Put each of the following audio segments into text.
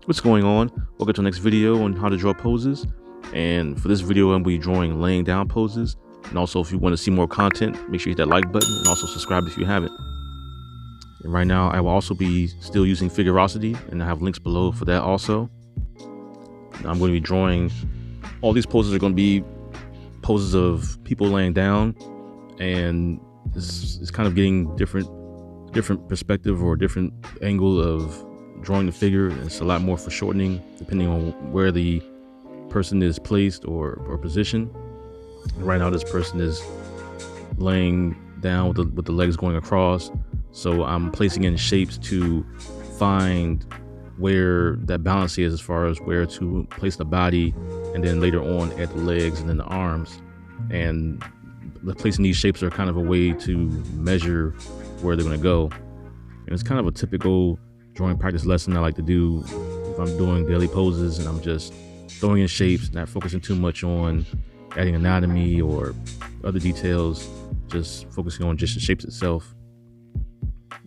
What's going on? Welcome to the next video on how to draw poses. And for this video, I'm going to be drawing laying down poses. And also, if you want to see more content, make sure you hit that like button and also subscribe if you haven't. And right now, I will also be still using Figurosity, and I have links below for that also. Now, I'm going to be drawing, all these poses are going to be poses of people laying down, and this is kind of getting different perspective or different angle of drawing the figure. It's a lot more foreshortening depending on where the person is placed or positioned. Right now, this person is laying down with the legs going across, so I'm placing in shapes to find where that balance is as far as where to place the body, and then later on add the legs and then the arms. And placing these shapes are kind of a way to measure where they're going to go. And it's kind of a typical drawing practice lesson I like to do if I'm doing daily poses and I'm just throwing in shapes, not focusing too much on adding anatomy or other details, just focusing on just the shapes itself.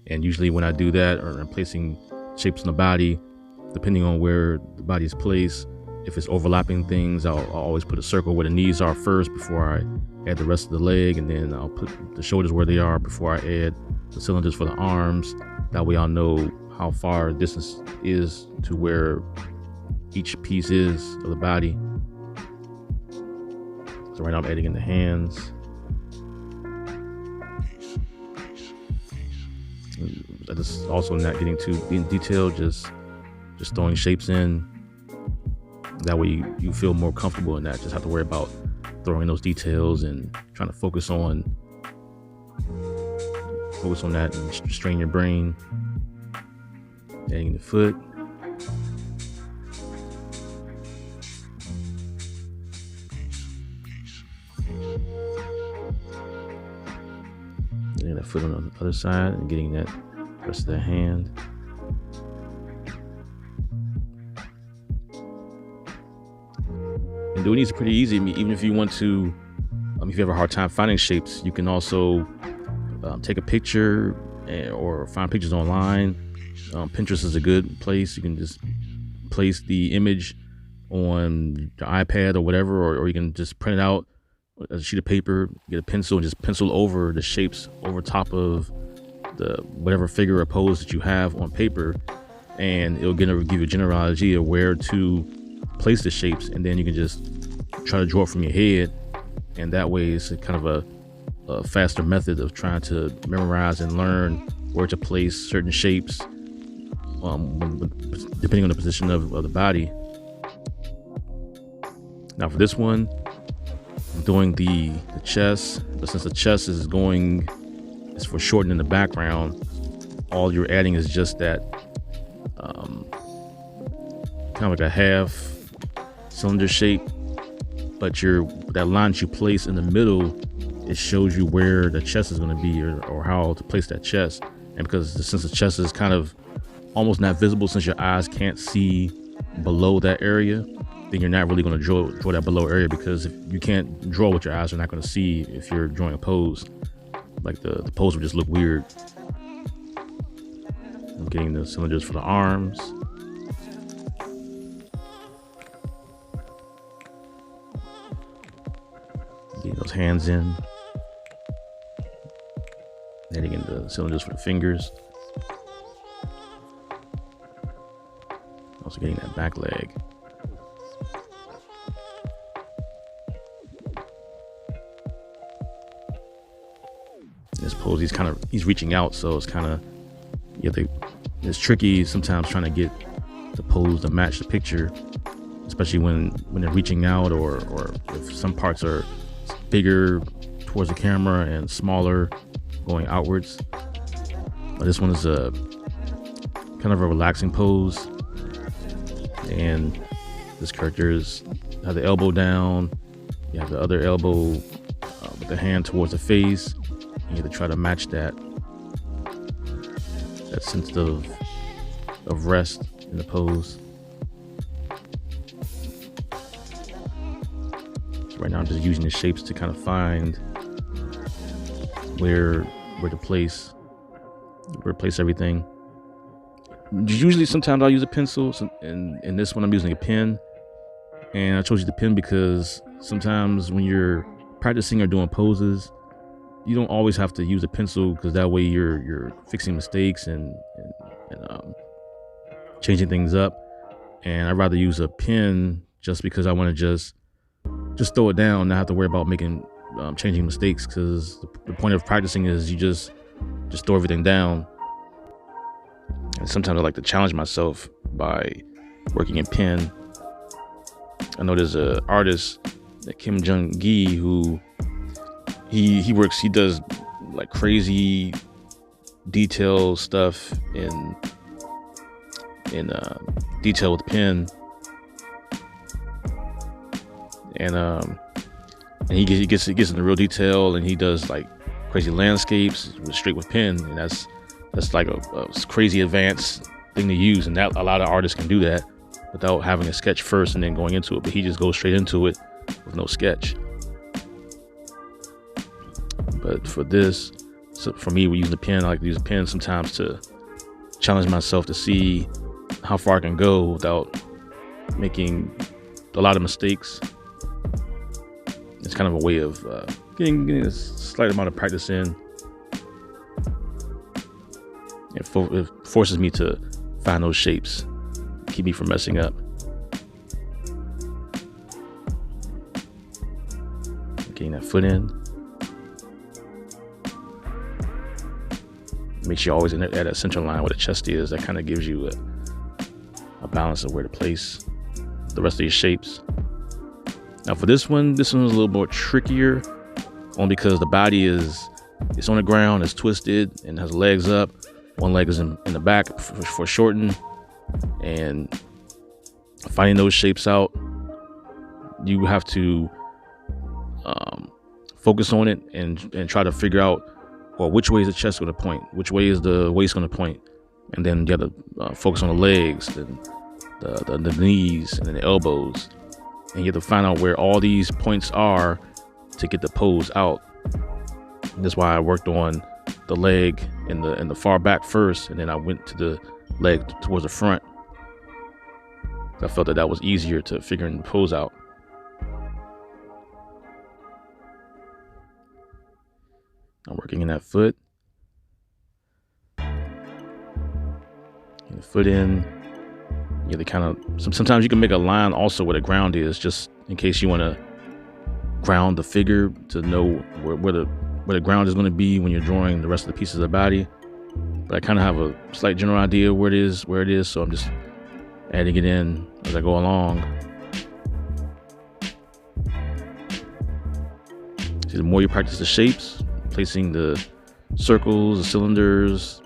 And usually when I do that, or I'm placing shapes in the body, depending on where the body is placed, if it's overlapping things, I'll always put a circle where the knees are first before I add the rest of the leg, and then I'll put the shoulders where they are before I add the cylinders for the arms. That way I'll know how far distance is to where each piece is of the body. So right now I'm adding in the hands. I just also not getting too in detail, just throwing shapes in. That way you feel more comfortable in that. Just have to worry about throwing those details and trying to focus on that and strain your brain. Adding the foot. Getting that foot on the other side and getting that rest of the hand. And doing these is pretty easy. Even if you want to, if you have a hard time finding shapes, you can also take a picture or find pictures online. Pinterest is a good place. You can just place the image on your iPad or whatever, or you can just print it out a sheet of paper, get a pencil, and just pencil over the shapes over top of the whatever figure or pose that you have on paper, and it'll give you a general idea of where to place the shapes, and then you can just try to draw it from your head. And that way it's kind of a faster method of trying to memorize and learn where to place certain shapes, depending on the position of the body. Now for this one, I'm doing the chest, but since the chest is for shortening the background, all you're adding is just that kind of like a half cylinder shape, but that line that you place in the middle, it shows you where the chest is going to be, or how to place that chest. And since the chest is kind of almost not visible, since your eyes can't see below that area, then you're not really going to draw that below area, because if you can't draw what your eyes are not going to see if you're drawing a pose. Like the pose would just look weird. I'm getting the cylinders for the arms. Getting those hands in. Adding in the cylinders for the fingers. Also getting that back leg. This pose, he's reaching out, so it's kind of, it's tricky sometimes trying to get the pose to match the picture, especially when they're reaching out, or if some parts are bigger towards the camera and smaller going outwards. But this one is a kind of a relaxing pose, and this character has the elbow down. You have the other elbow with the hand towards the face. You have to try to match that sense of rest in the pose. So right now I'm just using the shapes to kind of find where to place everything. Usually, sometimes I'll use a pencil, and in this one I'm using a pen. And I chose you the pen because sometimes when you're practicing or doing poses, you don't always have to use a pencil, because that way you're fixing mistakes and changing things up. And I'd rather use a pen just because I want to just throw it down, not have to worry about making changing mistakes, because the point of practicing is you just throw everything down. And sometimes I like to challenge myself by working in pen. I know there's an artist, Kim Jung-gi, who he does like crazy detail stuff in detail with pen, and he gets into real detail, and he does like crazy landscapes straight with pen, and that's like a crazy advanced thing to use, and that a lot of artists can do that without having a sketch first and then going into it. But he just goes straight into it with no sketch. But for this, so for me, we use the pen. I like to use a pen sometimes to challenge myself to see how far I can go without making a lot of mistakes. It's kind of a way of getting a slight amount of practice in. It forces me to find those shapes, keep me from messing up. Getting that foot in. Make sure you're always at that center line where the chest is. That kind of gives you a balance of where to place the rest of your shapes. Now for this one was a little more trickier, only because the body it's on the ground, it's twisted, and has legs up. One leg is in the back for shorten, and finding those shapes out, you have to focus on it and try to figure out, well, which way is the chest going to point, which way is the waist going to point, and then you got to focus on the legs, then the knees, and then the elbows, and you have to find out where all these points are to get the pose out. And that's why I worked on the leg in the far back first, and then I went to the leg towards the front. I felt that was easier to figuring the pose out. I'm working in that foot. Get the foot in. You have to kind of, sometimes you can make a line also where the ground is, just in case you want to ground the figure to know where the ground is going to be when you're drawing the rest of the pieces of the body. But I kind of have a slight general idea where it is, so I'm just adding it in as I go along. See, the more you practice the shapes, placing the circles, the cylinders,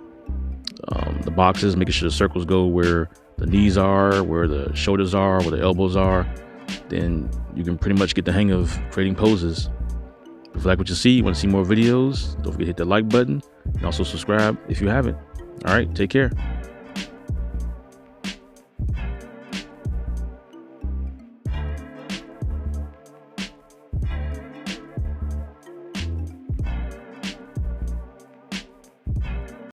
the boxes, making sure the circles go where the knees are, where the shoulders are, where the elbows are, then you can pretty much get the hang of creating poses. If you like what you see, you want to see more videos, don't forget to hit that like button and also subscribe if you haven't. All right, take care.